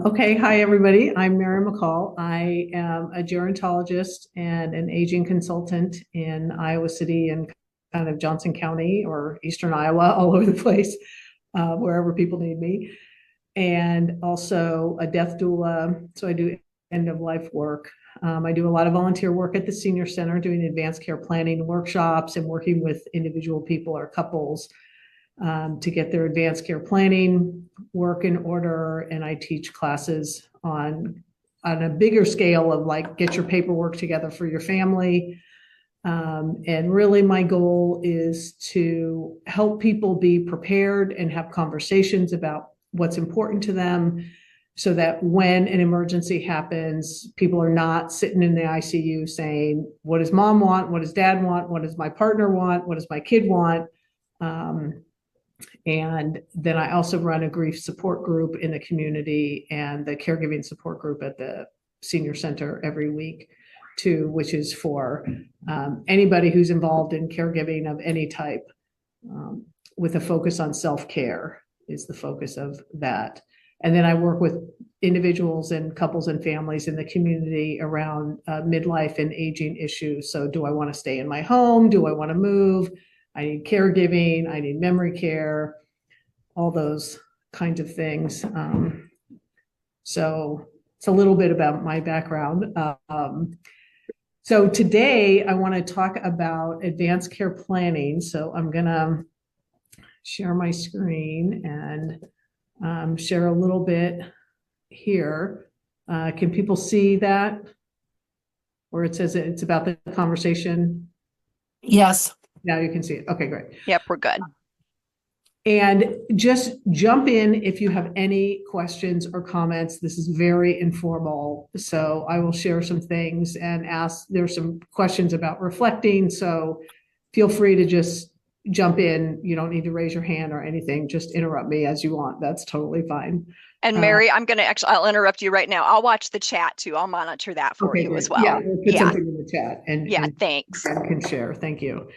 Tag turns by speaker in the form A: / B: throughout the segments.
A: Okay, hi everybody. I'm Mary McCall. I am a gerontologist and an aging consultant in Iowa City and kind of Johnson County or Eastern Iowa, all over the place, wherever people need me. And also a death doula. So I do end of life work. I do a lot of volunteer work at the senior center, doing advanced care planning workshops and working with individual people or couples to get their advanced care planning work in order. And I teach classes on a bigger scale of like, get your paperwork together for your family. And really my goal is to help people be prepared and have conversations about what's important to them so that when an emergency happens, people are not sitting in the ICU saying, what does mom want? What does dad want? What does my partner want? What does my kid want? And then I also run a grief support group in the community and the caregiving support group at the senior center every week too, which is for anybody who's involved in caregiving of any type, with a focus on self-care is the focus of that. And then I work with individuals and couples and families in the community around midlife and aging issues. So do I want to stay in my home? Do I want to move? I need caregiving, I need memory care, all those kinds of things. So it's a little bit about my background. So today I want to talk about advanced care planning. So I'm going to share my screen and share a little bit here. Can people see that? Where it says it's about the conversation?
B: Yes.
A: Now you can see it. Okay, great.
B: Yep, we're good.
A: And just jump in if you have any questions or comments. This is very informal. So I will share some things and ask. There's some questions about reflecting. So feel free to just jump in. You don't need to raise your hand or anything. Just interrupt me as you want. That's totally fine.
B: And Mary, I'll interrupt you right now. I'll watch the chat too. I'll monitor that for
A: Okay,
B: you
A: great.
B: as well.
A: Yeah, we'll put
B: Yeah.
A: something in the chat
B: Yeah,
A: and
B: thanks.
A: can share. Thank you.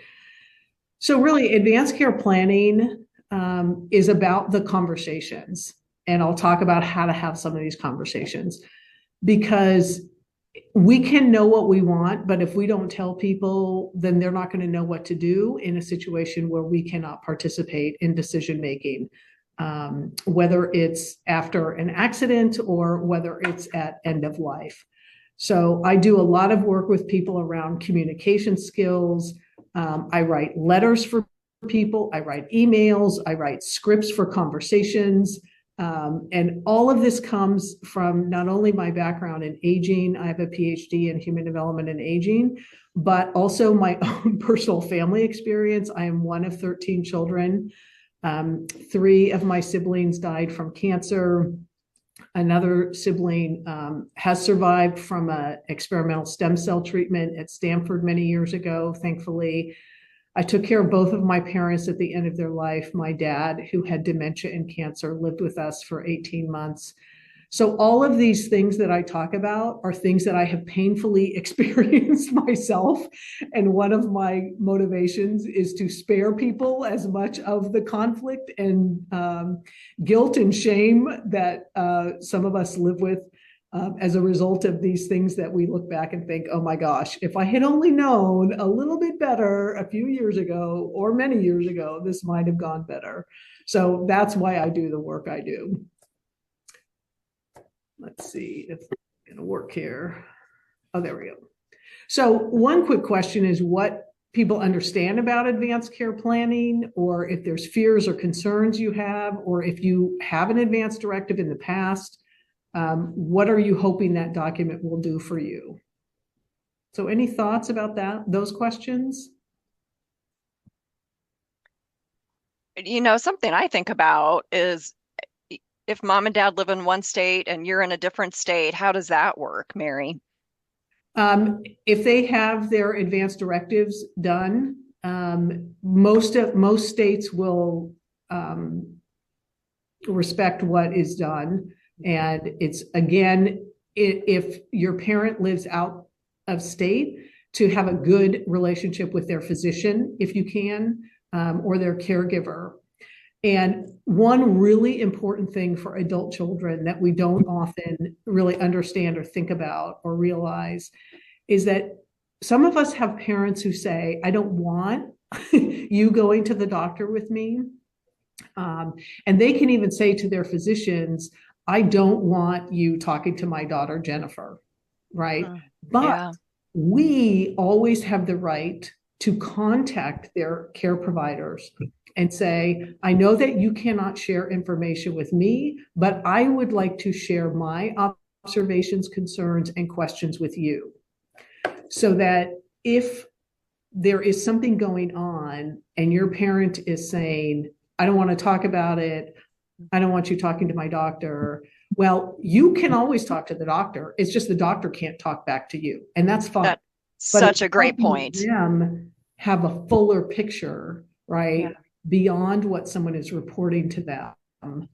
A: So really, advanced care planning is about the conversations. And I'll talk about how to have some of these conversations, because we can know what we want, but if we don't tell people, then they're not going to know what to do in a situation where we cannot participate in decision making, whether it's after an accident or whether it's at end of life. So I do a lot of work with people around communication skills. I write letters for people, I write emails, I write scripts for conversations. And all of this comes from not only my background in aging, I have a PhD in human development and aging, but also my own personal family experience. I am one of 13 children. 3 of my siblings died from cancer. Another sibling has survived from an experimental stem cell treatment at Stanford many years ago, thankfully. I took care of both of my parents at the end of their life. My dad, who had dementia and cancer, lived with us for 18 months. So all of these things that I talk about are things that I have painfully experienced myself. And one of my motivations is to spare people as much of the conflict and guilt and shame that some of us live with as a result of these things that we look back and think, oh my gosh, if I had only known a little bit better a few years ago or many years ago, this might have gone better. So that's why I do the work I do. Let's see if it's going to work here. Oh, there we go. So one quick question is what people understand about advanced care planning, or if there's fears or concerns you have, or if you have an advance directive in the past, what are you hoping that document will do for you? So any thoughts about that, those questions?
B: Something I think about is if mom and dad live in one state and you're in a different state, how does that work, Mary?
A: If they have their advance directives done, most states will respect what is done. And it's, again, if your parent lives out of state, to have a good relationship with their physician, if you can, or their caregiver. And one really important thing for adult children that we don't often really understand or think about or realize is that some of us have parents who say, I don't want you going to the doctor with me. And they can even say to their physicians, I don't want you talking to my daughter, Jennifer, right? But
B: Yeah.
A: we always have the right to contact their care providers and say, I know that you cannot share information with me, but I would like to share my observations, concerns, and questions with you. So that if there is something going on and your parent is saying, I don't want to talk about it, I don't want you talking to my doctor. Well, you can always talk to the doctor. It's just the doctor can't talk back to you, and that's fine.
B: That's
A: But it's
B: such a great
A: helping
B: point.
A: them have a fuller picture,
B: Yeah.
A: right? Beyond what someone is reporting to them.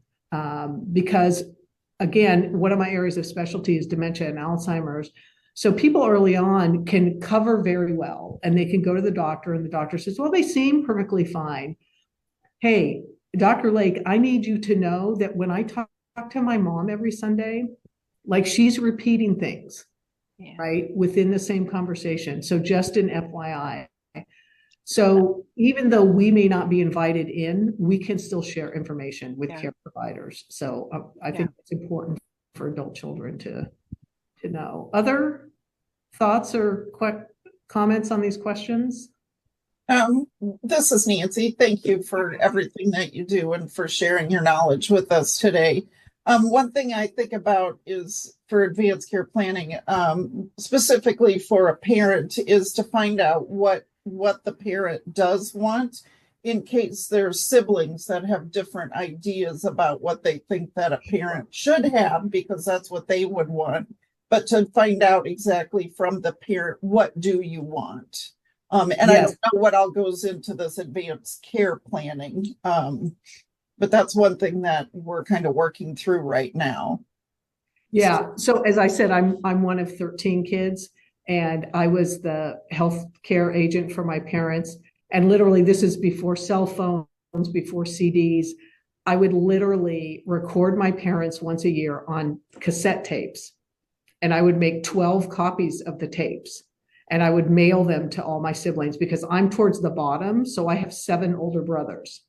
A: Because again, one of my areas of specialty is dementia and Alzheimer's. So people early on can cover very well and they can go to the doctor and the doctor says, well, they seem perfectly fine. Hey, Dr. Lake, I need you to know that when I talk to my mom every Sunday, like she's repeating things,
B: Yeah.
A: right, within the same conversation. So just an FYI. So even though we may not be invited in, we can still share information with
B: Yeah.
A: care providers. So I
B: Yeah.
A: think it's important for adult children to know. Other thoughts or comments on these questions?
C: This is Nancy. Thank you for everything that you do and for sharing your knowledge with us today. One thing I think about is for advanced care planning, specifically for a parent, is to find out what the parent does want in case there's siblings that have different ideas about what they think that a parent should have, because that's what they would want. But to find out exactly from the parent, what do you want? And yes. I don't know what all goes into this advanced care planning, but that's one thing that we're kind of working through right now.
A: Yeah. So as I said, I'm one of 13 kids, and I was the health care agent for my parents. And literally, this is before cell phones, before CDs. I would literally record my parents once a year on cassette tapes, and I would make 12 copies of the tapes. And I would mail them to all my siblings because I'm towards the bottom. So I have 7 older brothers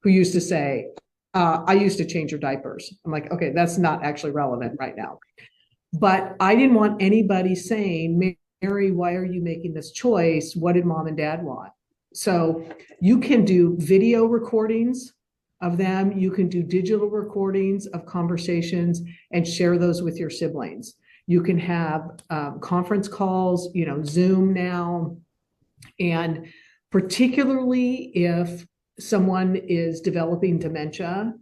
A: who used to say, I used to change your diapers. I'm like, okay, that's not actually relevant right now. But I didn't want anybody saying, Mary, why are you making this choice? What did mom and dad want? So you can do video recordings of them. You can do digital recordings of conversations and share those with your siblings. You can have conference calls, Zoom now. And particularly if someone is developing dementia,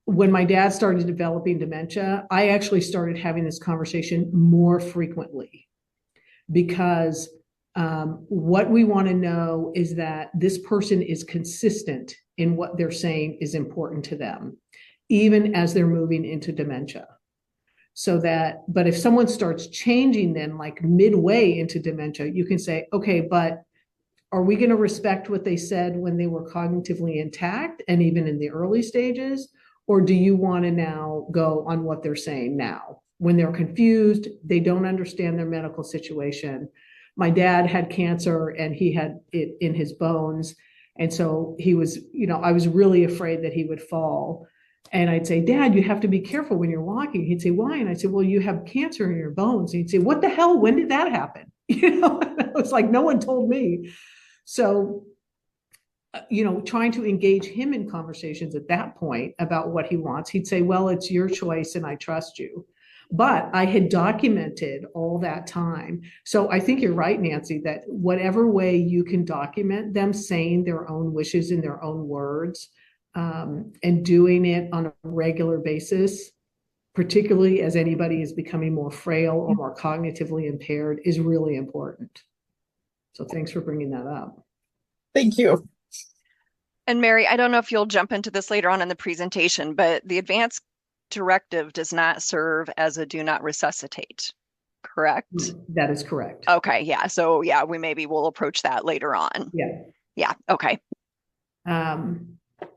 A: when my dad started developing dementia, I actually started having this conversation more frequently because what we want to know is that this person is consistent in what they're saying is important to them, even as they're moving into dementia. So that, but if someone starts changing then like midway into dementia, you can say, okay, but are we going to respect what they said when they were cognitively intact and even in the early stages? Or do you want to now go on what they're saying now? When they're confused, they don't understand their medical situation. My dad had cancer and he had it in his bones. And so he was, I was really afraid that he would fall. And I'd say, Dad, you have to be careful when you're walking. He'd say, why? And I'd say, well, you have cancer in your bones. And he'd say, what the hell? When did that happen? I was like, no one told me. So, trying to engage him in conversations at that point about what he wants, he'd say, well, it's your choice and I trust you. But I had documented all that time. So I think you're right, Nancy, that whatever way you can document them saying their own wishes in their own words, and doing it on a regular basis, particularly as anybody is becoming more frail or more cognitively impaired, is really important. So thanks for bringing that up.
C: Thank you.
B: And Mary, I don't know if you'll jump into this later on in the presentation, but the advance directive does not serve as a do not resuscitate, correct?
A: That is correct.
B: Okay, yeah. So yeah, we maybe will approach that later on.
A: Yeah.
B: Yeah, okay.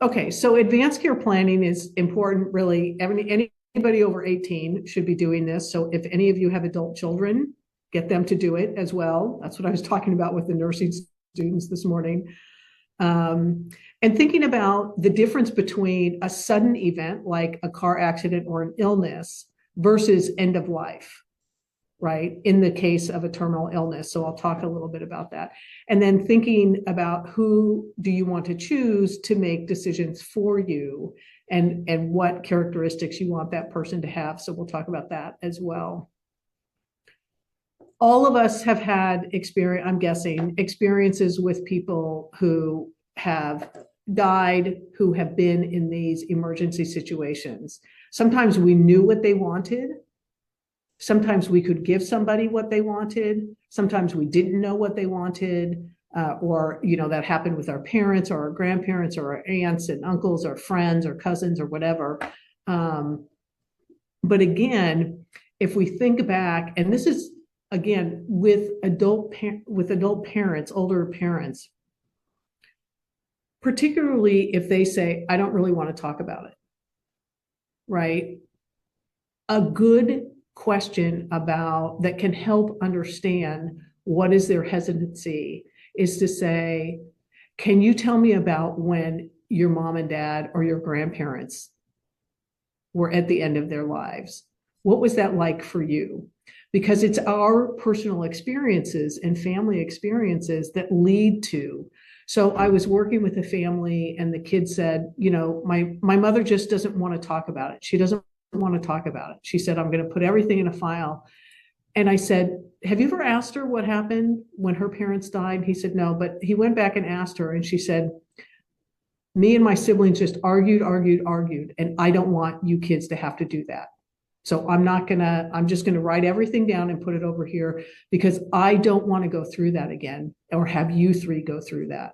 A: Okay, so advanced care planning is important, really. Anybody over 18 should be doing this. So if any of you have adult children, get them to do it as well. That's what I was talking about with the nursing students this morning. And thinking about the difference between a sudden event like a car accident or an illness versus end of life, right? In the case of a terminal illness. So I'll talk a little bit about that. And then thinking about who do you want to choose to make decisions for you, and what characteristics you want that person to have. So we'll talk about that as well. All of us have had experience, I'm guessing, experiences with people who have died, who have been in these emergency situations. Sometimes we knew what they wanted. Sometimes we could give somebody what they wanted. Sometimes we didn't know what they wanted, or, that happened with our parents or our grandparents or our aunts and uncles or friends or cousins or whatever. But again, if we think back, and this is, again, with adult parents, older parents, particularly if they say, I don't really want to talk about it, right? A good question about that can help understand what is their hesitancy is to say, can you tell me about when your mom and dad or your grandparents were at the end of their lives? What was that like for you? Because it's our personal experiences and family experiences that lead to. So I was working with a family and the kid said, my mother just doesn't want to talk about it. She doesn't want to talk about it. She said, I'm going to put everything in a file. And I said, have you ever asked her what happened when her parents died? He said, no, but he went back and asked her, and she said, me and my siblings just argued, and I don't want you kids to have to do that. So I'm just going to write everything down and put it over here because I don't want to go through that again or have you three go through that.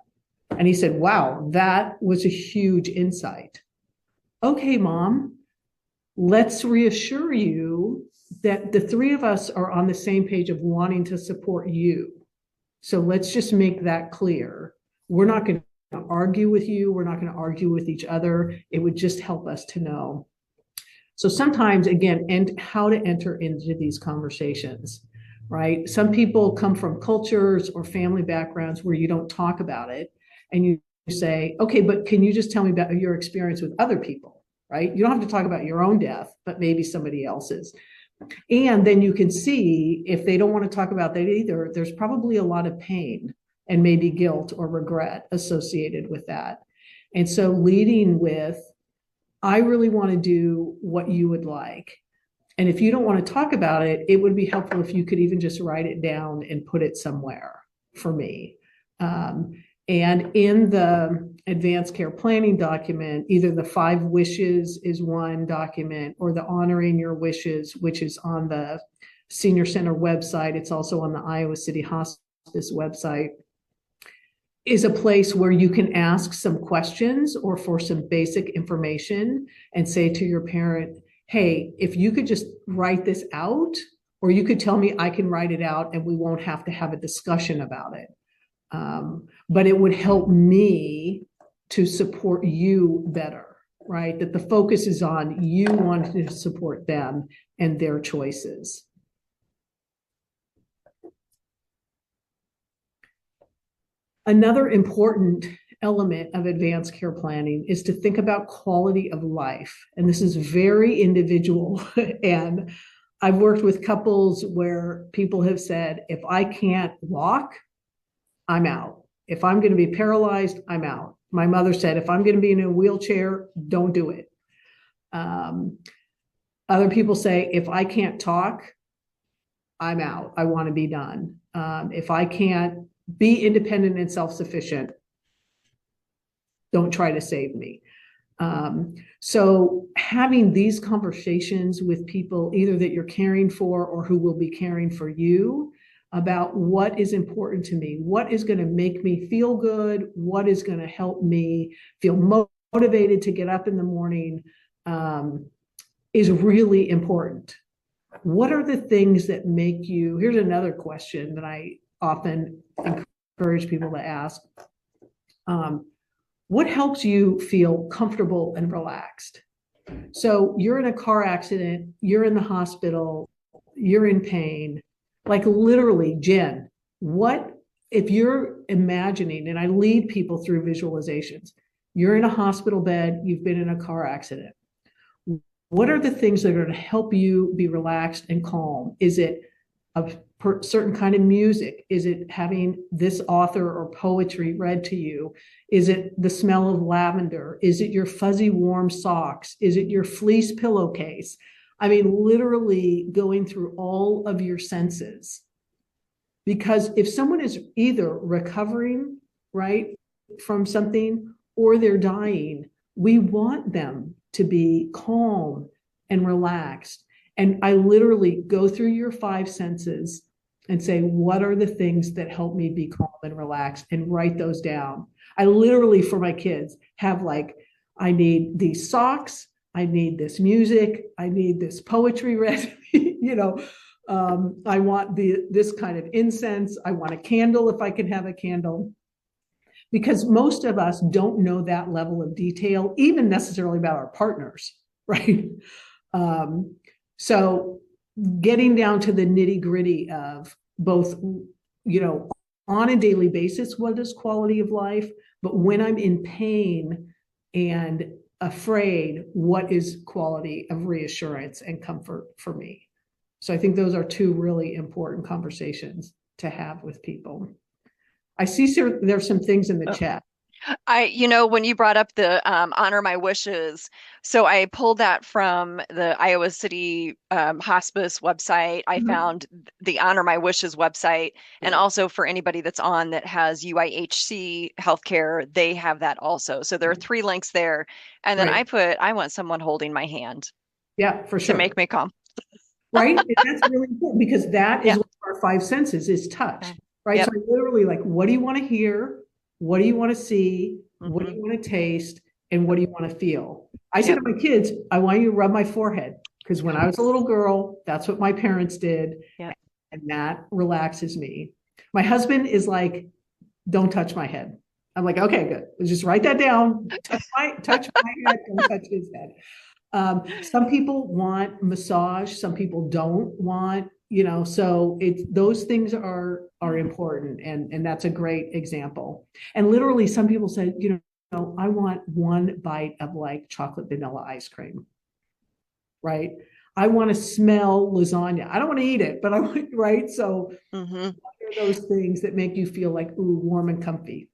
A: And he said, wow, that was a huge insight. Okay, Mom, let's reassure you that the three of us are on the same page of wanting to support you. So let's just make that clear. We're not going to argue with you. We're not going to argue with each other. It would just help us to know. So sometimes, again, and how to enter into these conversations, right? Some people come from cultures or family backgrounds where you don't talk about it, and you say, okay, but can you just tell me about your experience with other people, right? You don't have to talk about your own death, but maybe somebody else's. And then you can see if they don't want to talk about that either, there's probably a lot of pain and maybe guilt or regret associated with that. And so leading with, I really want to do what you would like. And if you don't want to talk about it, it would be helpful if you could even just write it down and put it somewhere for me. And in the advanced care planning document, either the 5 wishes is one document, or the honoring your wishes, which is on the Senior Center website. It's also on the Iowa City Hospice website, is a place where you can ask some questions or for some basic information and say to your parent, hey, if you could just write this out, or you could tell me I can write it out and we won't have to have a discussion about it. But it would help me to support you better, right? That the focus is on you wanting to support them and their choices. Another important element of advanced care planning is to think about quality of life. And this is very individual. And I've worked with couples where people have said, if I can't walk, I'm out. If I'm going to be paralyzed, I'm out. My mother said, if I'm going to be in a wheelchair, don't do it. Other people say, if I can't talk, I'm out. I want to be done. If I can't be independent and self-sufficient, don't try to save me. So having these conversations with people, either that you're caring for or who will be caring for you, about what is important to me, what is going to make me feel good, what is going to help me feel motivated to get up in the morning, is really important. What are the things that make you, here's another question that I often encourage people to ask. What helps you feel comfortable and relaxed? So you're in a car accident, you're in the hospital, you're in pain, like literally, Jen, what if you're imagining, and I lead people through visualizations, you're in a hospital bed, you've been in a car accident. What are the things that are going to help you be relaxed and calm? Is it a certain kind of music? Is it having this author or poetry read to you? Is it the smell of lavender? Is it your fuzzy warm socks? Is it your fleece pillowcase? I mean, literally going through all of your senses. Because if someone is either recovering, right, from something or they're dying, we want them to be calm and relaxed. And I literally go through your five senses and say, what are the things that help me be calm and relaxed, and write those down. I literally, for my kids, have like, I need these socks, I need this music, I need this poetry read, I want this kind of incense, I want a candle if I can have a candle. Because most of us don't know that level of detail, even necessarily about our partners, right? So getting down to the nitty gritty of both, on a daily basis, what is quality of life? But when I'm in pain and afraid, what is quality of reassurance and comfort for me? So I think those are two really important conversations to have with people. I see there's some things in the chat.
B: When you brought up the honor my wishes, so I pulled that from the Iowa City hospice website. I found the honor my wishes website, and also for anybody that's on that has UIHC healthcare, they have that also. So there are 3 links there, and then
A: Right.
B: I want someone holding my hand.
A: Yeah, for sure.
B: To make me calm.
A: Right. And that's really important, because that is one of our 5 senses, is touch. Right.
B: Yep.
A: So I literally, like, what do you want to hear? What do you want to see? What do you want to taste? And what do you want to feel? I said to my kids, I want you to rub my forehead, because when I was a little girl, that's what my parents did. And that relaxes me. My husband is like, don't touch my head. I'm like, okay, good. Just write that down. Touch my head, don't touch his head. Some people want massage, some people don't want, so those things are important, and that's a great example. And literally some people said, I want one bite of like chocolate vanilla ice cream, right? I want to smell lasagna. I don't want to eat it, but I want, right? So what are those things that make you feel like, ooh, warm and comfy?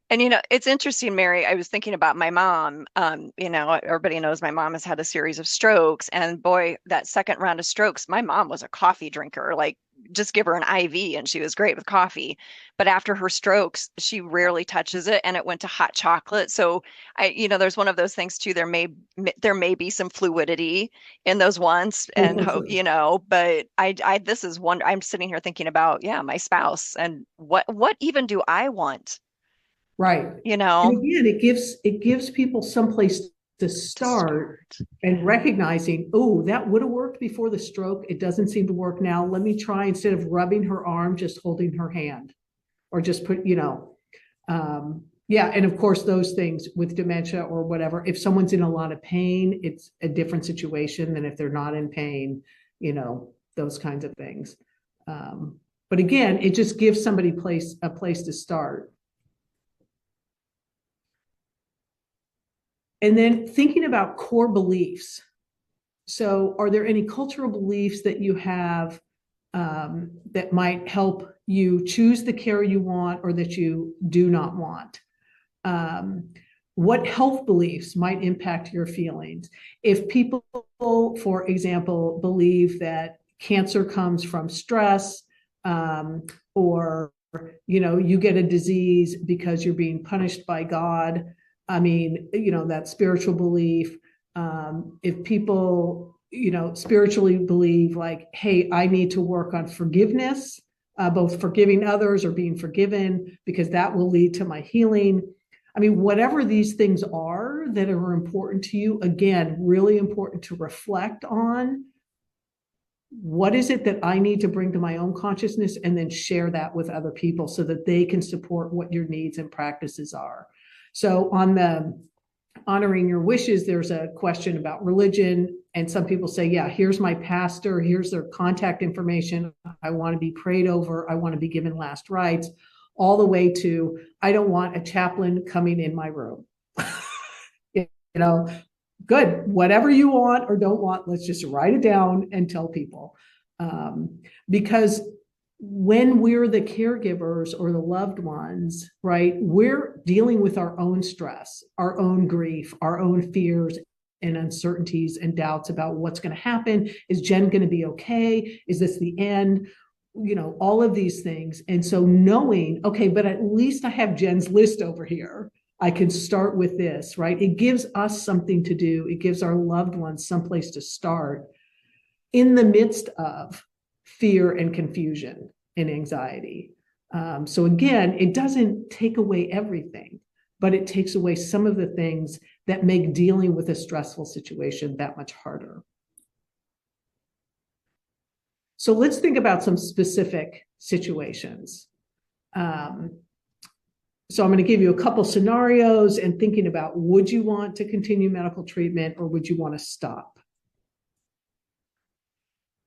B: And it's interesting, Mary. I was thinking about my mom. Everybody knows my mom has had a series of strokes, and boy, that second round of strokes, my mom was a coffee drinker. Like, just give her an IV, and she was great with coffee. But after her strokes, she rarely touches it, and it went to hot chocolate. So there's one of those things too. There may be some fluidity in those ones, and but this is one. I'm sitting here thinking about, my spouse, and what even do I want?
A: Right. And again, it gives people someplace to start and recognizing, oh, that would have worked before the stroke. It doesn't seem to work now. Let me try, instead of rubbing her arm, just holding her hand, or just put, and of course, those things with dementia or whatever, if someone's in a lot of pain, it's a different situation than if they're not in pain, those kinds of things. But again, it just gives somebody a place to start. And then thinking about core beliefs. So are there any cultural beliefs that you have that might help you choose the care you want or that you do not want? What health beliefs might impact your feelings? If people, for example, believe that cancer comes from stress, or you get a disease because you're being punished by God, I mean, that spiritual belief. If people, spiritually believe like, hey, I need to work on forgiveness, both forgiving others or being forgiven, because that will lead to my healing. I mean, whatever these things are that are important to you, again, really important to reflect on. What is it that I need to bring to my own consciousness, and then share that with other people so that they can support what your needs and practices are. So on the honoring your wishes, there's a question about religion. And some people say, yeah, here's my pastor, here's their contact information. I want to be prayed over. I want to be given last rites, all the way to, I don't want a chaplain coming in my room. You know, good, whatever you want or don't want, let's just write it down and tell people. Because when we're the caregivers or the loved ones, right, we're dealing with our own stress, our own grief, our own fears and uncertainties and doubts about what's going to happen. Is Jen going to be okay? Is this the end? You know, all of these things. And so knowing, okay, but at least I have Jen's list over here. I can start with this, right? It gives us something to do. It gives our loved ones someplace to start in the midst of fear and confusion and anxiety. So again, it doesn't take away everything, but it takes away some of the things that make dealing with a stressful situation that much harder. So let's think about some specific situations. So I'm going to give you a couple scenarios and thinking about, would you want to continue medical treatment or would you want to stop?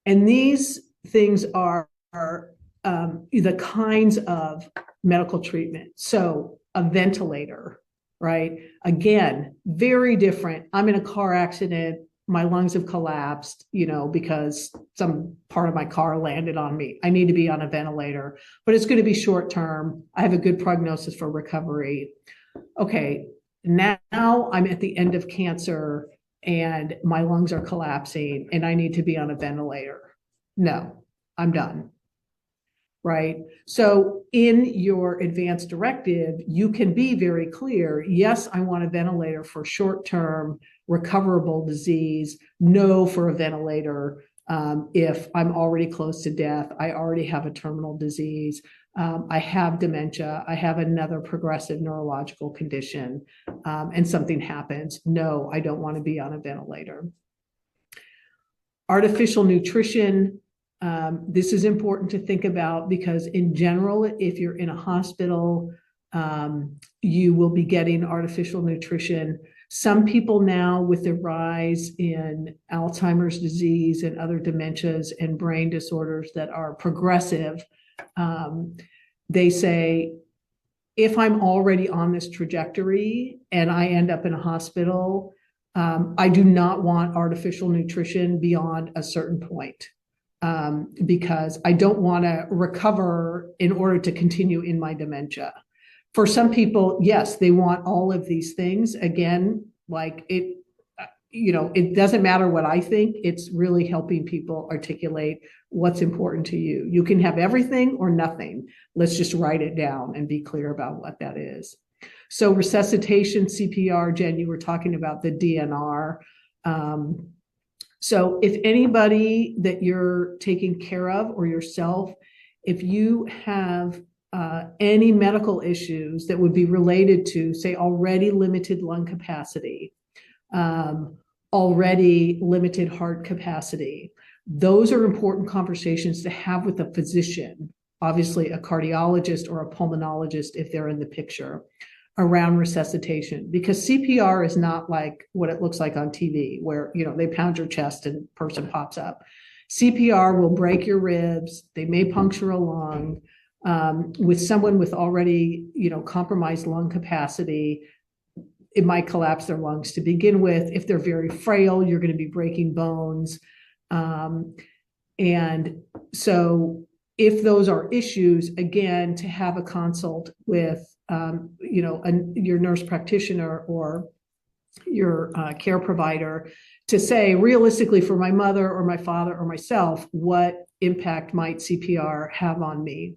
A: And these things are the kinds of medical treatment. So a ventilator, right? Again, very different. I'm in a car accident. My lungs have collapsed, you know, because some part of my car landed on me. I need to be on a ventilator, but it's going to be short term. I have a good prognosis for recovery. Okay, now I'm at the end of cancer and my lungs are collapsing and I need to be on a ventilator. No, I'm done. Right? So in your advance directive, you can be very clear. Yes, I want a ventilator for short-term recoverable disease. No for a ventilator if I'm already close to death. I already have a terminal disease. I have dementia. I have another progressive neurological condition and something happens. No, I don't want to be on a ventilator. Artificial nutrition. This is important to think about because in general, if you're in a hospital, you will be getting artificial nutrition. Some people now, with the rise in Alzheimer's disease and other dementias and brain disorders that are progressive, they say, if I'm already on this trajectory and I end up in a hospital, I do not want artificial nutrition beyond a certain point. Because I don't want to recover in order to continue in my dementia. For some people, yes, they want all of these things. Again, like it, you know, it doesn't matter what I think. It's really helping people articulate what's important to you. You can have everything or nothing. Let's just write it down and be clear about what that is. So resuscitation, CPR, Jen, you were talking about the DNR. So if anybody that you're taking care of or yourself, if you have any medical issues that would be related to, say, already limited lung capacity, already limited heart capacity, those are important conversations to have with a physician, obviously a cardiologist or a pulmonologist if they're in the picture, around resuscitation, because CPR is not like what it looks like on TV where, you know, they pound your chest and person pops up. CPR will break your ribs. They may puncture a lung. With someone with already, you know, compromised lung capacity, it might collapse their lungs to begin with. If they're very frail, you're going to be breaking bones. And so if those are issues, again, to have a consult with you know, your nurse practitioner or your care provider to say, realistically, for my mother or my father or myself, what impact might CPR have on me?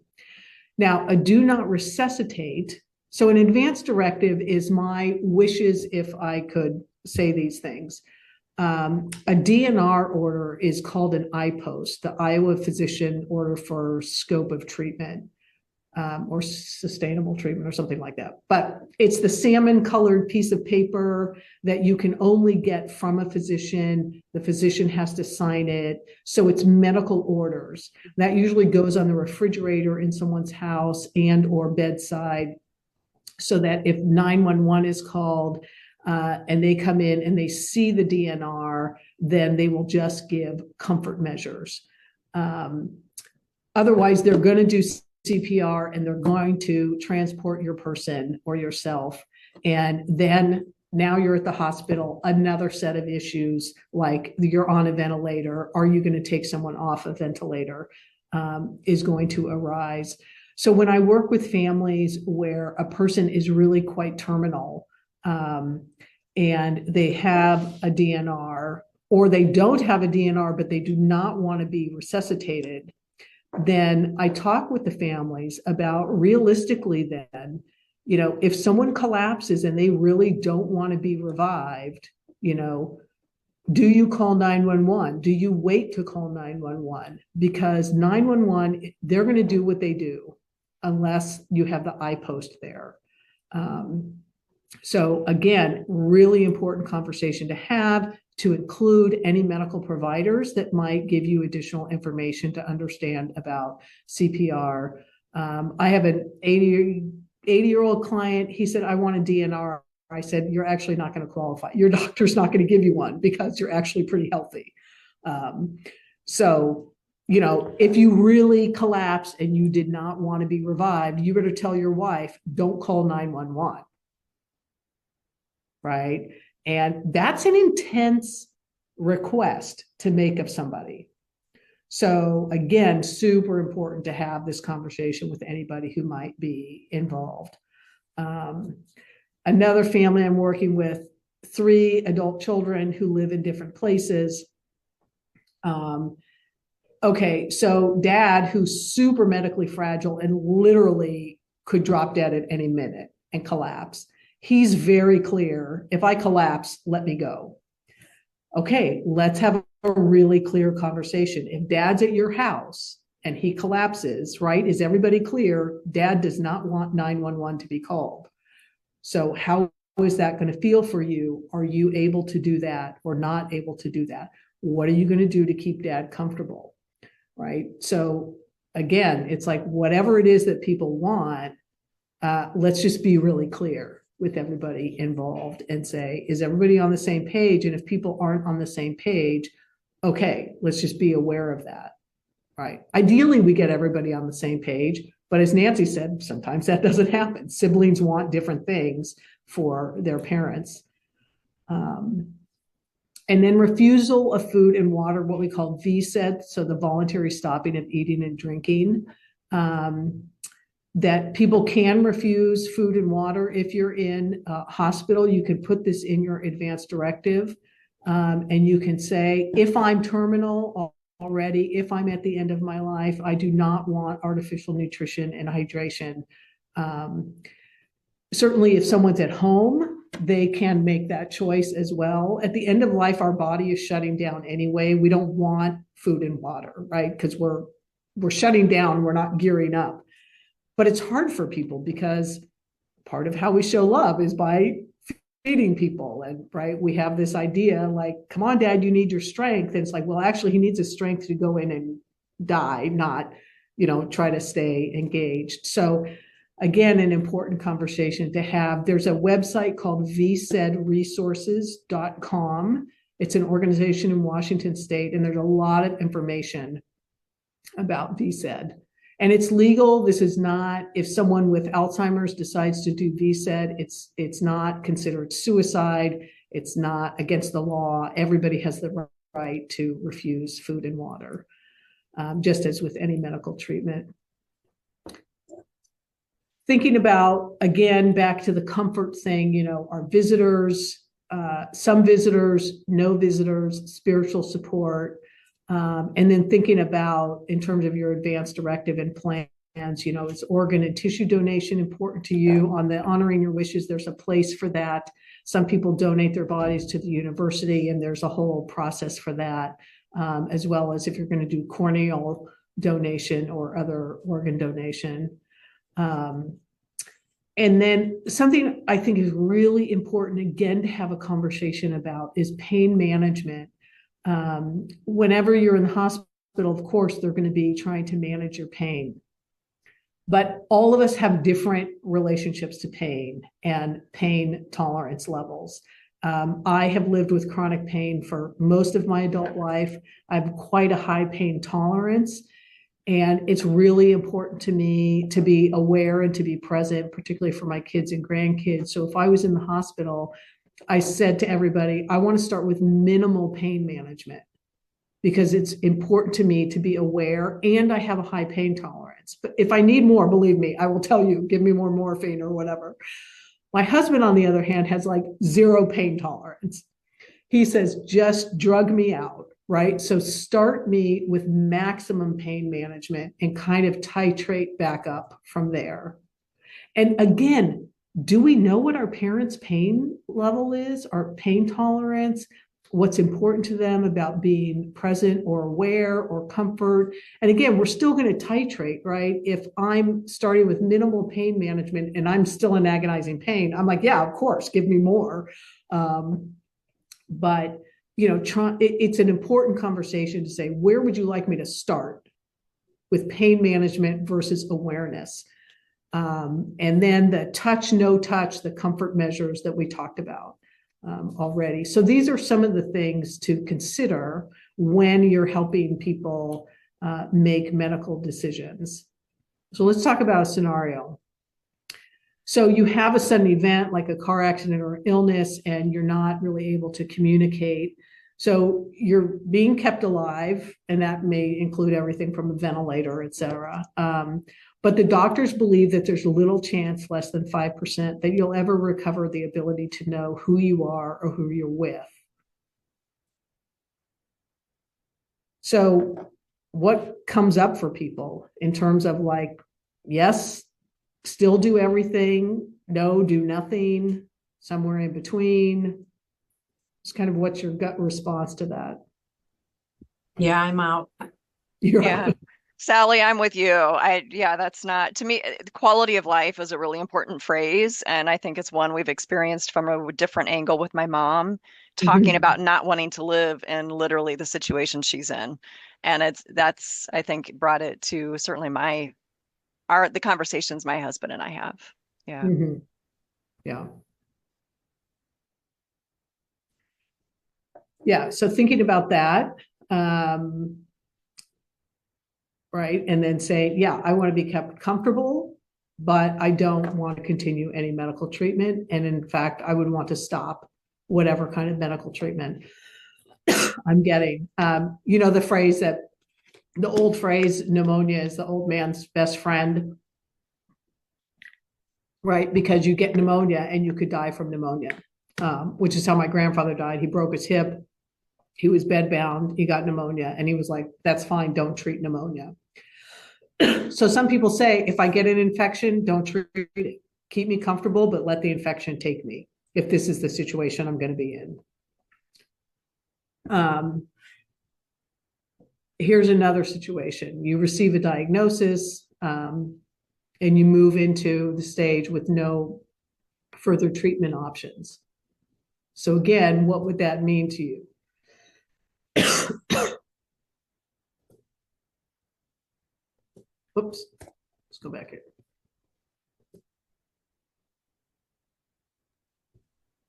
A: Now, a do not resuscitate. So an advance directive is my wishes if I could say these things. A DNR order is called an IPOST, the Iowa Physician Order for Scope of Treatment. Or sustainable treatment or something like that. But it's the salmon colored piece of paper that you can only get from a physician. The physician has to sign it. So it's medical orders. That usually goes on the refrigerator in someone's house and or bedside. so that if 911 is called and they come in and they see the DNR, then they will just give comfort measures. Otherwise, they're going to do CPR and they're going to transport your person or yourself. And then now you're at the hospital, another set of issues, like you're on a ventilator. Are you going to take someone off a ventilator is going to arise. So when I work with families where a person is really quite terminal and they have a DNR, or they don't have a DNR, but they do not want to be resuscitated, then I talk with the families about realistically then, you know, if someone collapses and they really don't want to be revived, you know, do you call 911? Do you wait to call 911? Because 911, they're going to do what they do unless you have the I-post there. So again, really important conversation to have, to include any medical providers that might give you additional information to understand about CPR. I have an 80-year-old client. He said, I want a DNR. I said, you're actually not going to qualify. Your doctor's not going to give you one because you're actually pretty healthy. So, you know, if you really collapse and you did not want to be revived, you better tell your wife, don't call 911. Right? And that's an intense request to make of somebody. So again, super important to have this conversation with anybody who might be involved. Another family I'm working with, 3 adult children who live in different places. Okay, so dad, who's super medically fragile and literally could drop dead at any minute and collapse. He's very clear, if I collapse, let me go. Okay, let's have a really clear conversation. If dad's at your house and he collapses, right? Is everybody clear? Dad does not want 911 to be called. So how is that going to feel for you? Are you able to do that or not able to do that? What are you going to do to keep dad comfortable? Right? So again, it's like whatever it is that people want, let's just be really clear with everybody involved and say, is everybody on the same page? And if people aren't on the same page, okay, let's just be aware of that, right? Ideally, we get everybody on the same page, but as Nancy said, sometimes that doesn't happen. Siblings want different things for their parents. And then refusal of food and water, what we call VSED, so the voluntary stopping of eating and drinking. That people can refuse food and water. If you're in a hospital, you can put this in your advance directive. And you can say, if I'm terminal already, if I'm at the end of my life, I do not want artificial nutrition and hydration. Certainly, if someone's at home, they can make that choice as well. At the end of life, our body is shutting down anyway. We don't want food and water, right? Because we're shutting down, we're not gearing up. But it's hard for people because part of how we show love is by feeding people. And right, we have this idea like, come on, dad, you need your strength. And it's like, well, actually, he needs his strength to go in and die, not, you know, try to stay engaged. So again, an important conversation to have. There's a website called vsedresources.com. It's an organization in Washington State, and there's a lot of information about VSED. And it's legal. This is not, if someone with Alzheimer's decides to do VSED, it's not considered suicide. It's not against the law. Everybody has the right to refuse food and water, just as with any medical treatment. Thinking about, again, back to the comfort thing, you know, our visitors, some visitors, no visitors, spiritual support. And then thinking about, in terms of your advance directive and plans, you know, is organ and tissue donation important to you? On the honoring your wishes, there's a place for that. Some people donate their bodies to the university, and there's a whole process for that, as well as if you're going to do corneal donation or other organ donation. And then something I think is really important, again, to have a conversation about is pain management. Whenever you're in the hospital, of course, they're going to be trying to manage your pain. But all of us have different relationships to pain and pain tolerance levels. I have lived with chronic pain for most of my adult life. I have quite a high pain tolerance. And it's really important to me to be aware and to be present, particularly for my kids and grandkids. So if I was in the hospital, I said to everybody, I want to start with minimal pain management because it's important to me to be aware, and I have a high pain tolerance. But if I need more, believe me, I will tell you, give me more morphine or whatever. My husband, on the other hand, has like zero pain tolerance. He says, just drug me out, right? So start me with maximum pain management and kind of titrate back up from there. And again, do we know what our parents' pain level is, our pain tolerance, what's important to them about being present or aware or comfort? And again, we're still going to titrate, right? If I'm starting with minimal pain management and I'm still in agonizing pain, I'm like, yeah, of course, give me more. But it's an important conversation to say, where would you like me to start with pain management versus awareness? And then the touch, no touch, the comfort measures that we talked about already. So these are some of the things to consider when you're helping people make medical decisions. So let's talk about a scenario. So you have a sudden event like a car accident or illness, and you're not really able to communicate. So you're being kept alive, and that may include everything from a ventilator, et cetera. But the doctors believe that there's little chance, less than 5%, that you'll ever recover the ability to know who you are or who you're with. So what comes up for people in terms of like, yes, still do everything, no, do nothing, somewhere in between? It's kind of what's your gut response to that?
D: Yeah, I'm out.
B: Yeah. Sally, I'm with you. That's not, to me, quality of life is a really important phrase. And I think it's one we've experienced from a different angle with my mom, talking about not wanting to live in literally the situation she's in. And that's, I think, brought it to certainly the conversations my husband and I have. Yeah.
A: Mm-hmm. Yeah. Yeah. So thinking about that, right. And then say, yeah, I want to be kept comfortable, but I don't want to continue any medical treatment. And in fact, I would want to stop whatever kind of medical treatment I'm getting. The old phrase, pneumonia is the old man's best friend, right? Because you get pneumonia and you could die from pneumonia, which is how my grandfather died. He broke his hip. He was bedbound. He got pneumonia, and he was like, that's fine. Don't treat pneumonia. So some people say, if I get an infection, don't treat it. Keep me comfortable, but let the infection take me if this is the situation I'm going to be in. Here's another situation. You receive a diagnosis, and you move into the stage with no further treatment options. So again, what would that mean to you? Oops, let's go back here.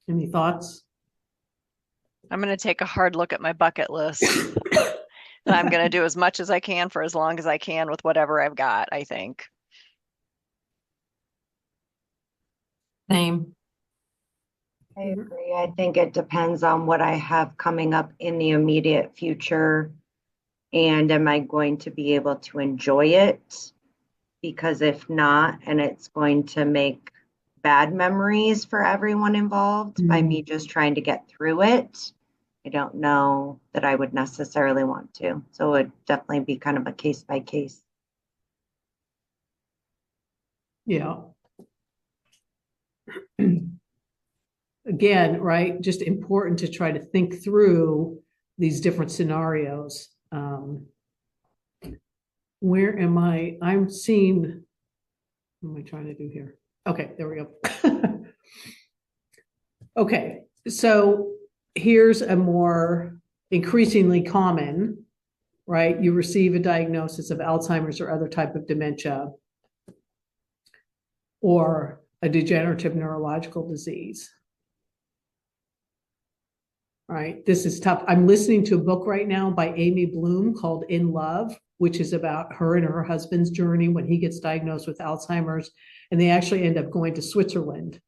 A: Any thoughts?
B: I'm going to take a hard look at my bucket list. And I'm going to do as much as I can for as long as I can with whatever I've got, I think.
D: Same.
E: I agree. I think it depends on what I have coming up in the immediate future. And am I going to be able to enjoy it? Because if not, and it's going to make bad memories for everyone involved by me just trying to get through it, I don't know that I would necessarily want to. So it would definitely be kind of a case by case.
A: Yeah. Again, right, just important to try to think through these different scenarios. Where am I? I'm seeing, what am I trying to do here? Okay, there we go. Okay, so here's a more increasingly common, right? You receive a diagnosis of Alzheimer's or other type of dementia. or a degenerative neurological disease. Right. This is tough. I'm listening to a book right now by Amy Bloom called In Love, which is about her and her husband's journey when he gets diagnosed with Alzheimer's. And they actually end up going to Switzerland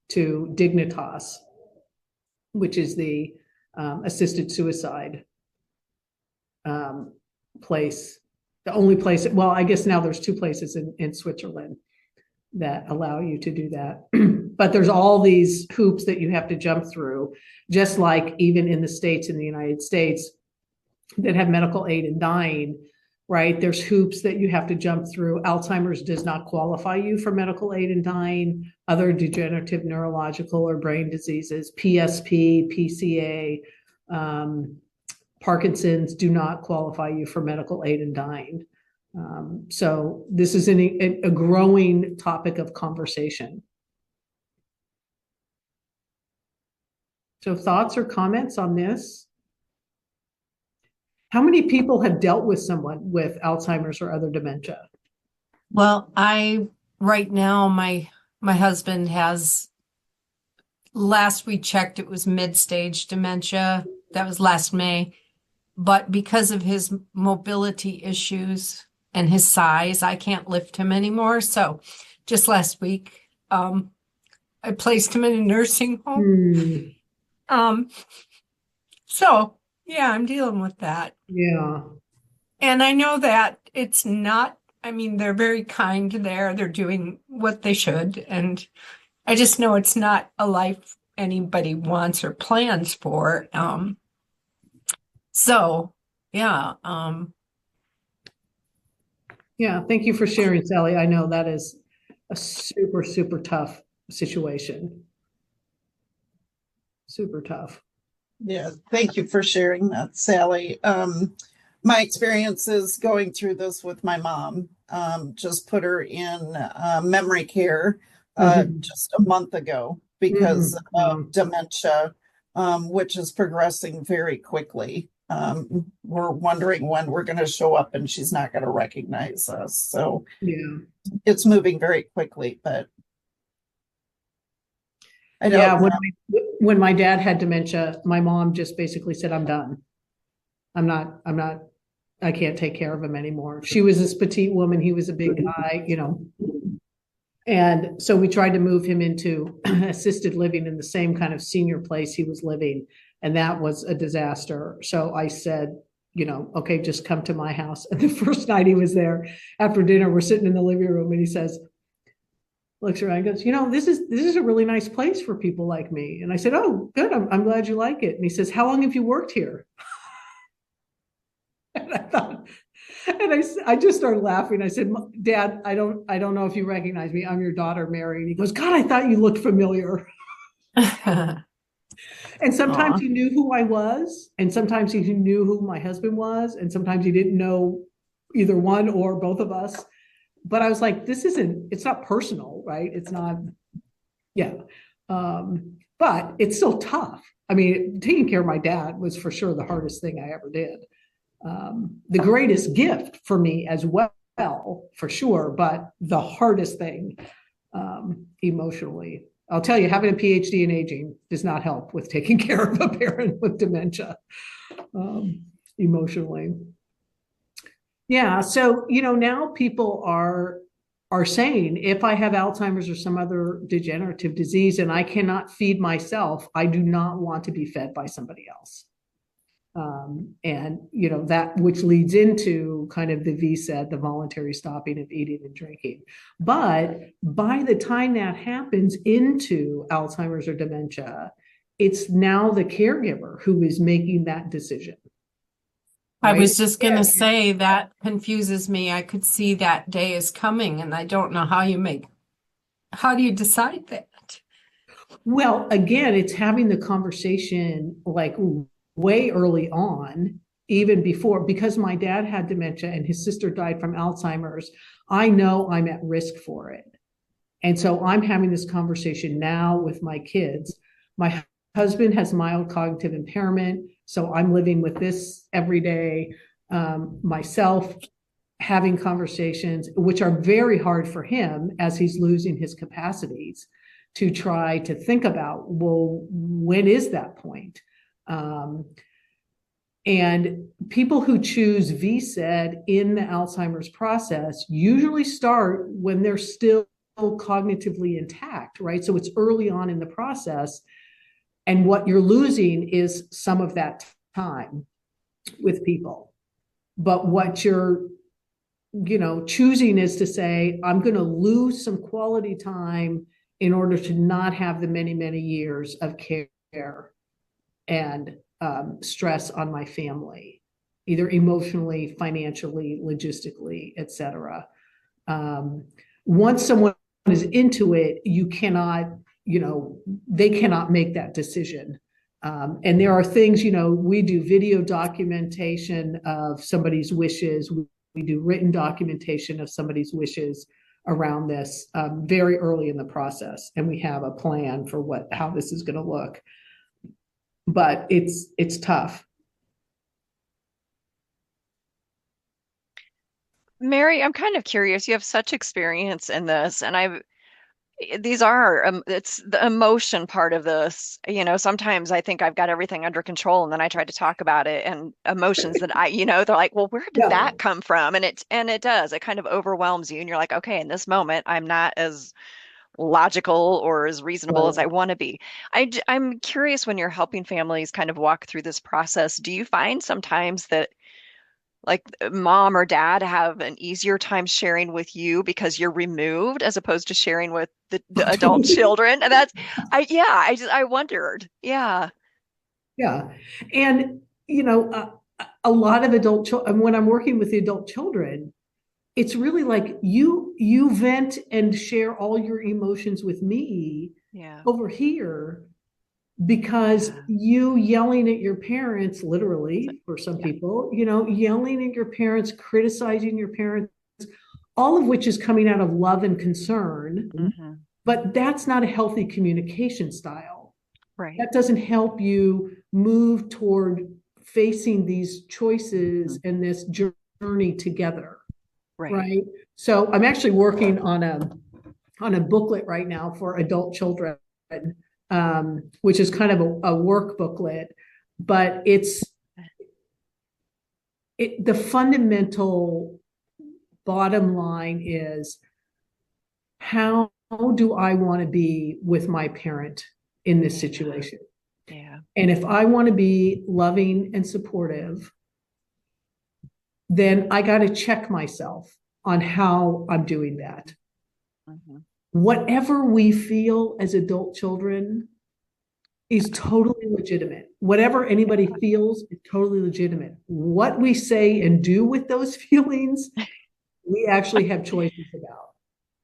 A: to Dignitas, which is the assisted suicide place. The only place, well, I guess now there's 2 places in Switzerland that allow you to do that. But there's all these hoops that you have to jump through, just like even in the States, in the United States, that have medical aid in dying, right? There's hoops that you have to jump through. Alzheimer's does not qualify you for medical aid in dying. Other degenerative neurological or brain diseases, PSP, PCA, Parkinson's do not qualify you for medical aid in dying. So this is a growing topic of conversation. So thoughts or comments on this? How many people have dealt with someone with Alzheimer's or other dementia?
D: Well, right now, my husband has, last we checked, it was mid-stage dementia. That was last May. But because of his mobility issues and his size, I can't lift him anymore. So just last week, I placed him in a nursing home. So yeah, I'm dealing with that.
A: Yeah.
D: And I know that it's not, I mean, they're very kind there. They're doing what they should. And I just know it's not a life anybody wants or plans for. So yeah.
A: Yeah, thank you for sharing, Sally. I know that is a super, super tough situation. Super tough.
C: Yeah, thank you for sharing that, Sally. My experience is going through this with my mom. Just put her in memory care just a month ago because of dementia, which is progressing very quickly. We're wondering when we're going to show up and she's not going to recognize us. So
A: yeah,
C: it's moving very quickly, but I don't
A: yeah,
C: know.
A: when my dad had dementia, my mom just basically said, I'm done. I can't take care of him anymore. She was this petite woman. He was a big guy, you know. And so we tried to move him into assisted living in the same kind of senior place he was living. And that was a disaster. So I said, you know, okay, just come to my house. And the first night he was there after dinner, we're sitting in the living room and he says, looks around and goes, you know, this is a really nice place for people like me. And I said, oh, good. I'm glad you like it. And he says, how long have you worked here? And I thought, and I just started laughing. I said, Dad, I don't know if you recognize me. I'm your daughter, Mary. And he goes, God, I thought you looked familiar. And sometimes he knew who I was, and sometimes he knew who my husband was, and sometimes he didn't know either one or both of us. But I was like, it's not personal, right? It's not, yeah. But it's still tough. I mean, taking care of my dad was for sure the hardest thing I ever did. The greatest gift for me as well, for sure, but the hardest thing emotionally. I'll tell you, having a PhD in aging does not help with taking care of a parent with dementia emotionally. Yeah, so you know, now people are saying, if I have Alzheimer's or some other degenerative disease and I cannot feed myself, I do not want to be fed by somebody else. And you know, that which leads into kind of the VSED, the voluntary stopping of eating and drinking. But by the time that happens into Alzheimer's or dementia, it's now the caregiver who is making that decision.
D: I was just going to say that confuses me. I could see that day is coming and I don't know how do you decide that?
A: Well, again, it's having the conversation like way early on, even before, because my dad had dementia and his sister died from Alzheimer's. I know I'm at risk for it. And so I'm having this conversation now with my kids. My husband has mild cognitive impairment, so I'm living with this every day. Myself, having conversations, which are very hard for him as he's losing his capacities, to try to think about, well, when is that point? And people who choose VSED in the Alzheimer's process usually start when they're still cognitively intact, right? So it's early on in the process. And what you're losing is some of that time with people. But what you're, choosing is to say, I'm going to lose some quality time in order to not have the many, many years of care and stress on my family, either emotionally, financially, logistically, etc. Once someone is into it, you cannot, they cannot make that decision. And there are things, we do video documentation of somebody's wishes. We do written documentation of somebody's wishes around this very early in the process. And we have a plan for how this is going to look. But it's tough.
B: Mary, I'm kind of curious. You have such experience in this, and it's the emotion part of this. Sometimes I think I've got everything under control, and then I try to talk about it, and emotions that they're like, well, where did that come from? And it does. It kind of overwhelms you, and you're like, okay, in this moment, I'm not as logical or as reasonable as I want to be. I'm curious, when you're helping families kind of walk through this process, do you find sometimes that like mom or dad have an easier time sharing with you because you're removed as opposed to sharing with the adult children? And I wondered. Yeah.
A: Yeah. And, a lot of adult children, when I'm working with the adult children, it's really like you vent and share all your emotions with me over here, because you yelling at your parents, literally for some people, yelling at your parents, criticizing your parents, all of which is coming out of love and concern. Mm-hmm. But that's not a healthy communication style.
B: Right.
A: That doesn't help you move toward facing these choices and this journey together. Right. So I'm actually working on a booklet right now for adult children, which is kind of a work booklet, but the fundamental bottom line is, how do I want to be with my parent in this situation?
B: Yeah.
A: And if I want to be loving and supportive, then I got to check myself on how I'm doing that. Mm-hmm. Whatever we feel as adult children is totally legitimate. Whatever anybody feels is totally legitimate. What we say and do with those feelings, we actually have choices about.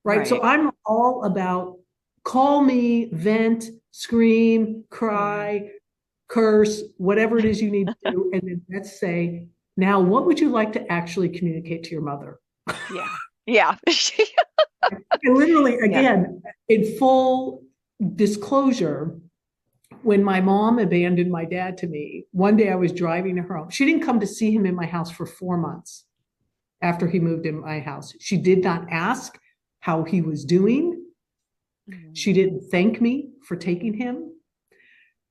A: Right? So I'm all about call me, vent, scream, cry, curse, whatever it is you need to do. And then let's say, now, what would you like to actually communicate to your mother?
B: Yeah.
A: And literally, again, in full disclosure, when my mom abandoned my dad to me, one day I was driving her home. She didn't come to see him in my house for 4 months after he moved in my house. She did not ask how he was doing. Mm-hmm. She didn't thank me for taking him.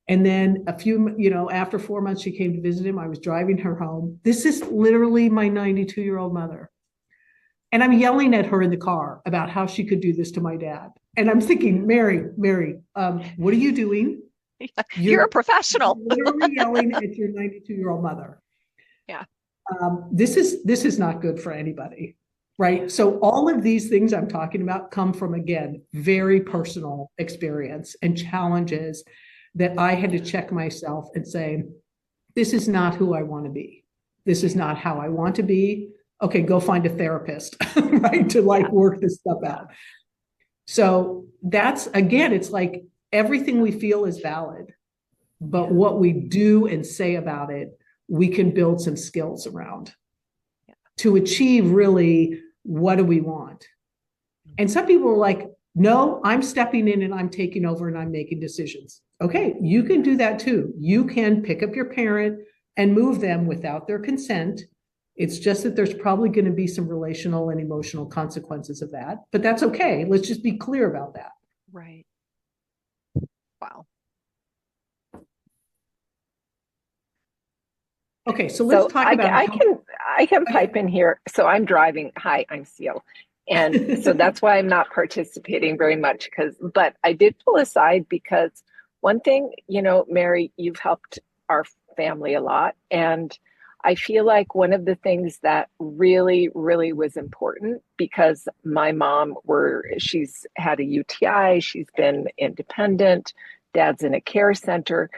A: And then after 4 months, she came to visit him. I was driving her home. This is literally my 92-year-old mother. And I'm yelling at her in the car about how she could do this to my dad. And I'm thinking, Mary, what are you doing?
B: You're a professional.
A: Literally yelling at your 92-year-old mother.
B: Yeah.
A: This is not good for anybody. Right. So all of these things I'm talking about come from, again, very personal experience and challenges that I had to check myself and say, this is not who I want to be. This is not how I want to be. Okay, go find a therapist, right? To work this stuff out. So that's, again, it's like everything we feel is valid, but what we do and say about it, we can build some skills around to achieve really, what do we want? And some people are like, no, I'm stepping in and I'm taking over and I'm making decisions. Okay, you can do that too. You can pick up your parent and move them without their consent It's just that there's probably going to be some relational and emotional consequences of that, but that's okay. Let's just be clear about that.
B: Right. Wow.
A: Okay, so let's talk about
F: I can pipe in here. So I'm driving. Hi, I'm Seal. And so that's why I'm not participating very much but I did pull aside because one thing, Mary, you've helped our family a lot. And I feel like one of the things that really, really was important, because my mom she's had a UTI, she's been independent, dad's in a care center.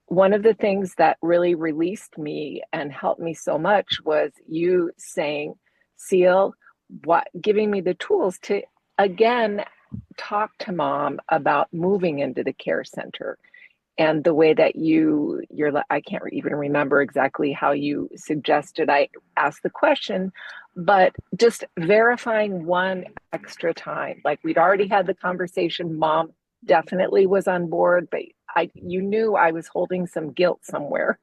F: One of the things that really released me and helped me so much was you saying, Seal, giving me the tools to again talk to mom about moving into the care center. And the way that I can't even remember exactly how you suggested I ask the question, but just verifying one extra time. Like, we'd already had the conversation. Mom definitely was on board, but you knew I was holding some guilt somewhere.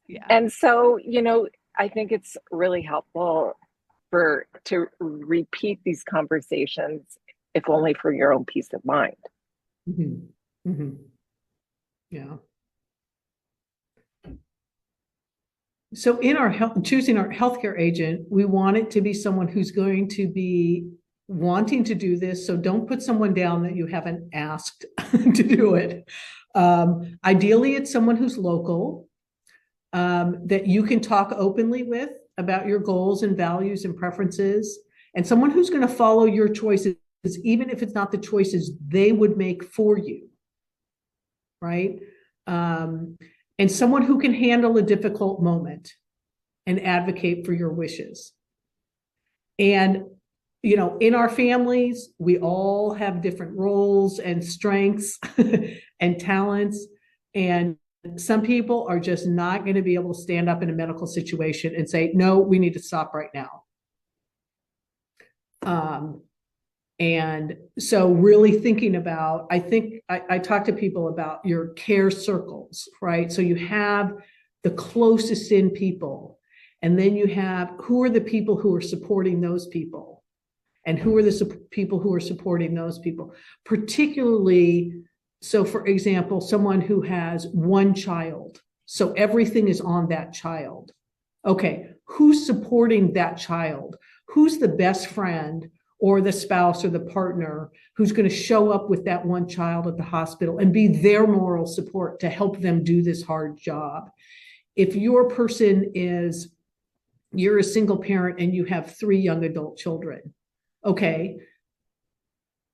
B: Yeah.
F: And so, I think it's really helpful to repeat these conversations, if only for your own peace of mind.
A: Mm-hmm. Mm-hmm. Yeah. So in choosing our healthcare agent, we want it to be someone who's going to be wanting to do this. So don't put someone down that you haven't asked to do it. Ideally, it's someone who's local, that you can talk openly with about your goals and values and preferences, and someone who's going to follow your choices, even if it's not the choices they would make for you. Right? And someone who can handle a difficult moment and advocate for your wishes. And, in our families, we all have different roles and strengths and talents. And some people are just not going to be able to stand up in a medical situation and say, no, we need to stop right now. And so really thinking about, I think I talk to people about your care circles, right? So you have the closest in people, and then you have who are the people who are supporting those people, and who are the people who are supporting those people. Particularly, so for example, someone who has one child, so everything is on that child. Okay, who's supporting that child? Who's the best friend or the spouse or the partner who's going to show up with that one child at the hospital and be their moral support to help them do this hard job? If your person you're a single parent and you have 3 young adult children, okay,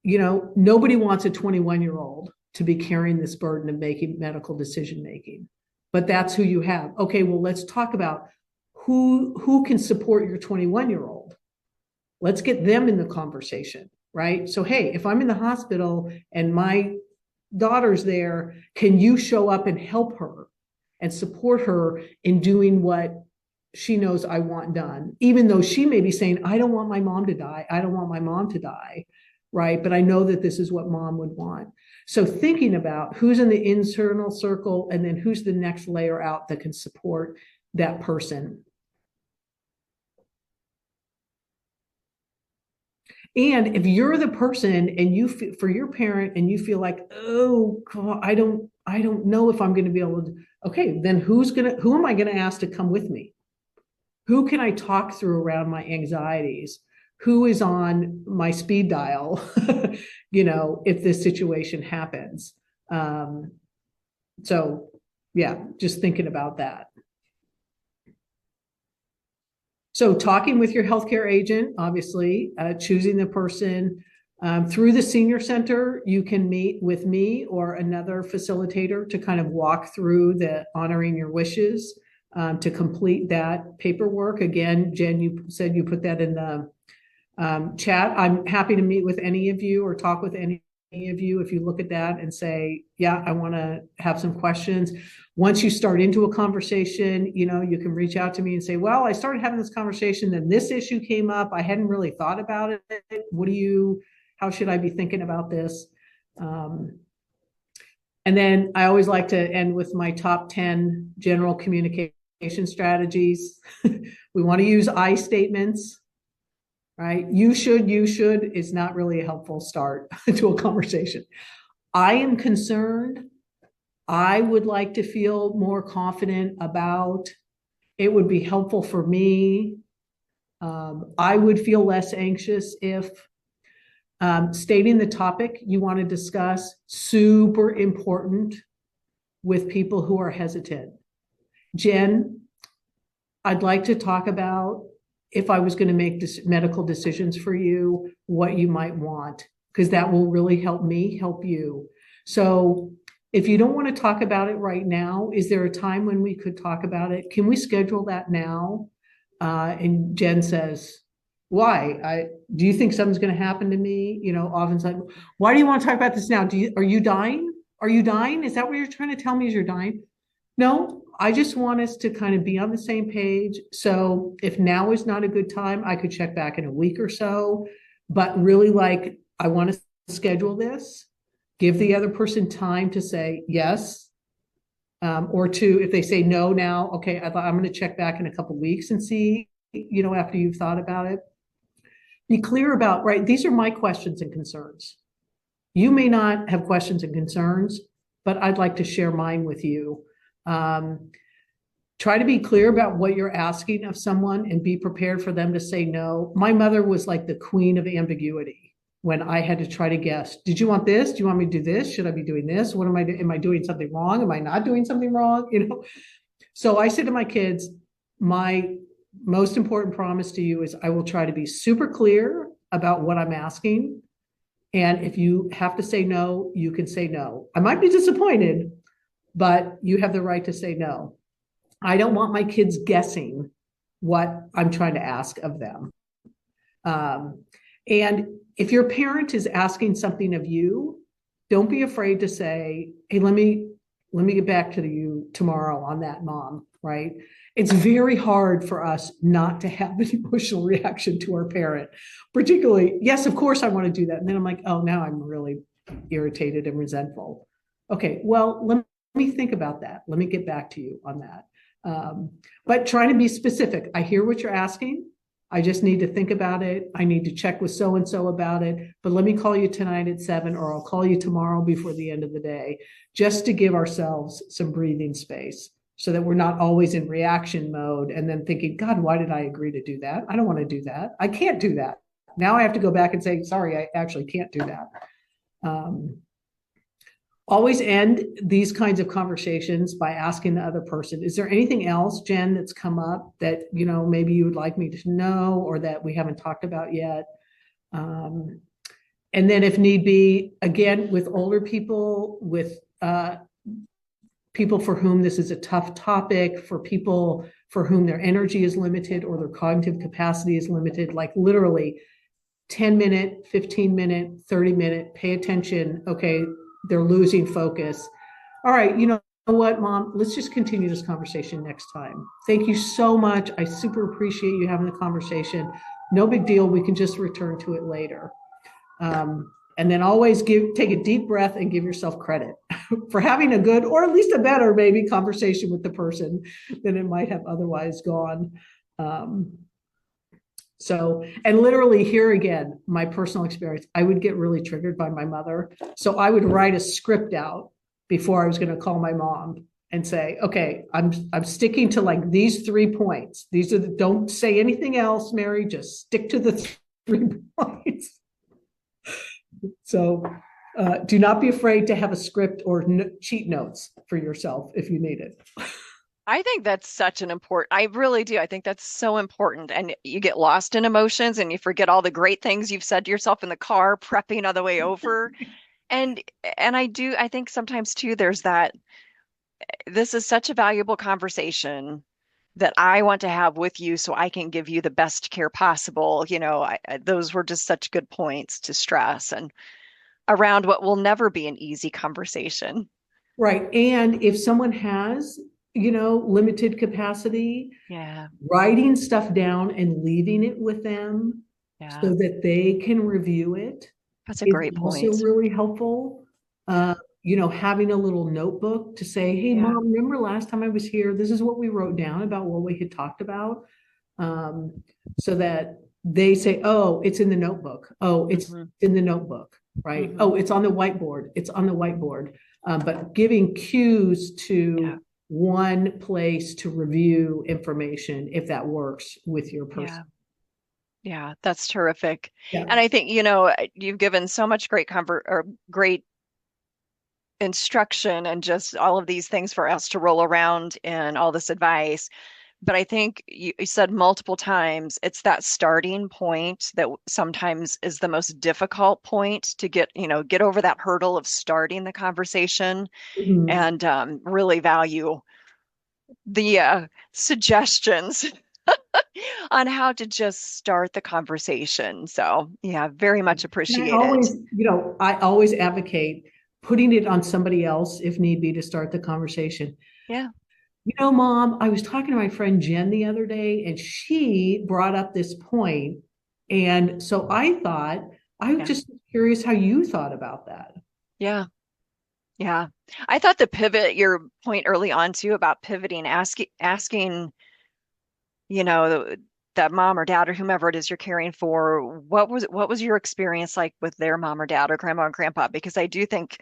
A: nobody wants a 21-year-old to be carrying this burden of making medical decision making, but that's who you have. Okay, well, let's talk about who can support your 21-year-old. Let's get them in the conversation, right? So, hey, if I'm in the hospital and my daughter's there, can you show up and help her and support her in doing what she knows I want done? Even though she may be saying, I don't want my mom to die. I don't want my mom to die, right? But I know that this is what mom would want. So thinking about who's in the internal circle and then who's the next layer out that can support that person. And if you're the person and you feel for your parent and you feel like, oh, God, I don't know if I'm going to be able to, okay, then who am I going to ask to come with me? Who can I talk through around my anxieties? Who is on my speed dial, if this situation happens? So yeah, just thinking about that. So talking with your healthcare agent, obviously, choosing the person through the senior center, you can meet with me or another facilitator to kind of walk through the honoring your wishes, to complete that paperwork. Again, Jen, you said you put that in the chat. I'm happy to meet with any of you or talk with any of you if you look at that and say, yeah, I want to have some questions. Once you start into a conversation, you can reach out to me and say, well, I started having this conversation, then this issue came up. I hadn't really thought about it. How should I be thinking about this? And then I always like to end with my top 10 general communication strategies. We want to use I statements, right? You should is not really a helpful start to a conversation. I am concerned. I would like to feel more confident about. It would be helpful for me. I would feel less anxious if stating the topic you want to discuss, super important with people who are hesitant. Jen, I'd like to talk about, if I was going to make medical decisions for you, what you might want, because that will really help me help you. So if you don't want to talk about it right now, is there a time when we could talk about it? Can we schedule that now? And Jen says, why? Do you think something's going to happen to me? Often, why do you want to talk about this now? Are you dying? Are you dying? Is that what you're trying to tell me, is you're dying? No, I just want us to kind of be on the same page. So if now is not a good time, I could check back in a week or so, but really I want to schedule this, give the other person time to say yes, or two, if they say no now, okay, I'm going to check back in a couple of weeks and see, after you've thought about it. Be clear about, right, these are my questions and concerns. You may not have questions and concerns, but I'd like to share mine with you. Try to be clear about what you're asking of someone and be prepared for them to say no. My mother was like the queen of ambiguity when I had to try to guess. Did you want this? Do you want me to do this? Should I be doing this? What am I doing something wrong? Am I not doing something wrong? So I said to my kids, my most important promise to you is I will try to be super clear about what I'm asking. And if you have to say no, you can say no. I might be disappointed, but you have the right to say no. I don't want my kids guessing what I'm trying to ask of them. And if your parent is asking something of you, don't be afraid to say, hey, let me get back to you tomorrow on that, Mom, right? It's very hard for us not to have an emotional reaction to our parent, particularly, yes, of course I want to do that. And then I'm like, oh, now I'm really irritated and resentful. Okay, well, let me think about that. Let me get back to you on that. But trying to be specific. I hear what you're asking. I just need to think about it. I need to check with so-and-so about it, but let me call you tonight at 7, or I'll call you tomorrow before the end of the day, just to give ourselves some breathing space so that we're not always in reaction mode and then thinking, God, why did I agree to do that? I don't want to do that. I can't do that. Now I have to go back and say, sorry, I actually can't do that. Always end these kinds of conversations by asking the other person, is there anything else, Jen, that's come up that, maybe you would like me to know or that we haven't talked about yet? And then if need be, again, with older people, with people for whom this is a tough topic, for people for whom their energy is limited or their cognitive capacity is limited, like literally 10-minute, 15-minute, 30-minute, pay attention. Okay, they're losing focus. All right, you know what, Mom, let's just continue this conversation next time. Thank you so much. I super appreciate you having the conversation. No big deal. We can just return to it later. And then always take a deep breath and give yourself credit for having a good, or at least a better maybe, conversation with the person than it might have otherwise gone. So, and literally here again, my personal experience, I would get really triggered by my mother. So I would write a script out before I was going to call my mom and say, okay, I'm sticking to like these 3 points. These are don't say anything else, Mary, just stick to the 3 points. So do not be afraid to have a script or cheat notes for yourself if you need it.
B: I think that's such an I really do. I think that's so important. And you get lost in emotions and you forget all the great things you've said to yourself in the car, prepping on the way over. And I think sometimes too, there's that, this is such a valuable conversation that I want to have with you so I can give you the best care possible. Those were just such good points to stress and around what will never be an easy conversation.
A: Right. And if someone has, limited capacity, writing stuff down and leaving it with them so that they can review it.
B: That's a great point.
A: Also really helpful. having a little notebook to say, hey,
B: Yeah.
A: mom, remember last time I was here? This is what we wrote down about what we had talked about. So that they say, oh, it's in the notebook. Oh, it's in the notebook, right? Oh, it's on the whiteboard. It's on the whiteboard. But giving cues to one place to review information, if that works with your person.
B: Yeah, that's terrific.
A: Yeah.
B: And I think, you've given so much great instruction and just all of these things for us to roll around in all this advice. But I think you said multiple times it's that starting point that sometimes is the most difficult point to get over that hurdle of starting the conversation, and really value the suggestions on how to just start the conversation. So yeah, very much appreciate it.
A: I always advocate putting it on somebody else if need be to start the conversation.
B: Yeah.
A: Mom, I was talking to my friend Jen the other day, and she brought up this point. And so I thought, I was just curious how you thought about that.
B: Yeah. Yeah. I thought the pivot, your point early on too about pivoting, asking, that mom or dad or whomever it is you're caring for, what was your experience like with their mom or dad or grandma and grandpa? Because I do think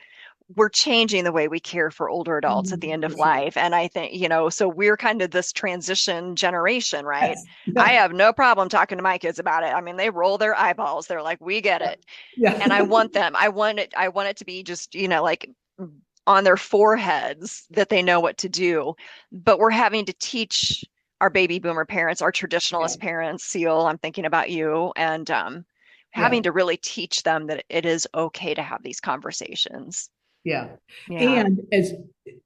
B: we're changing the way we care for older adults at the end of life. And I think, so we're kind of this transition generation, right?
A: Yes.
B: I have no problem talking to my kids about it. I mean, they roll their eyeballs. They're like, we get it.
A: Yeah.
B: And I want it to be just, like on their foreheads that they know what to do. But we're having to teach our baby boomer parents, our traditionalist parents, Seal, I'm thinking about you, and having to really teach them that it is okay to have these conversations.
A: Yeah.
B: Yeah.
A: And as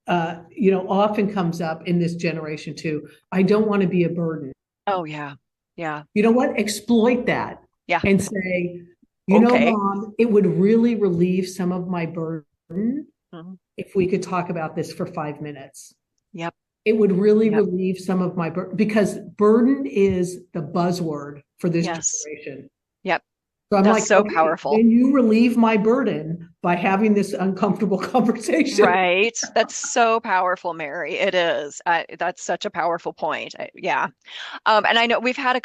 A: often comes up in this generation too, I don't want to be a burden.
B: Oh yeah. Yeah.
A: You know what? Exploit that.
B: Yeah.
A: And say,
B: Okay.
A: Mom, it would really relieve some of my burden if we could talk about this for 5 minutes.
B: Yep.
A: It would really relieve some of my burden, because burden is the buzzword for this generation.
B: Yep.
A: So I'm
B: That's so powerful.
A: Then you relieve my burden by having this uncomfortable conversation.
B: Right. That's so powerful, Mary. It is. That's such a powerful point. Yeah. And I know we've had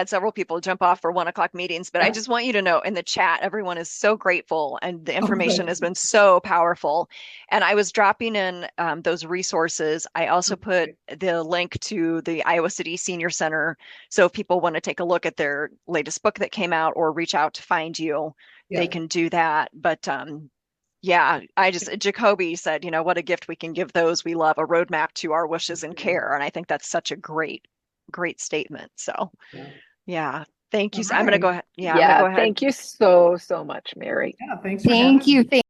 B: several people jump off for 1 o'clock meetings, but I just want you to know in the chat, everyone is so grateful and the information has been so powerful. And I was dropping in those resources. I also put the link to the Iowa City Senior Center. So if people want to take a look at their latest book that came out or reach out to find you, they can do that. But Jacoby said, what a gift we can give those we love, a roadmap to our wishes and care. And I think that's such a great statement. So thank you. So I'm going to go ahead. I'm going to go ahead.
F: Thank you so much, Mary.
A: Yeah, thanks for
D: Thank
A: having
D: you.
A: me.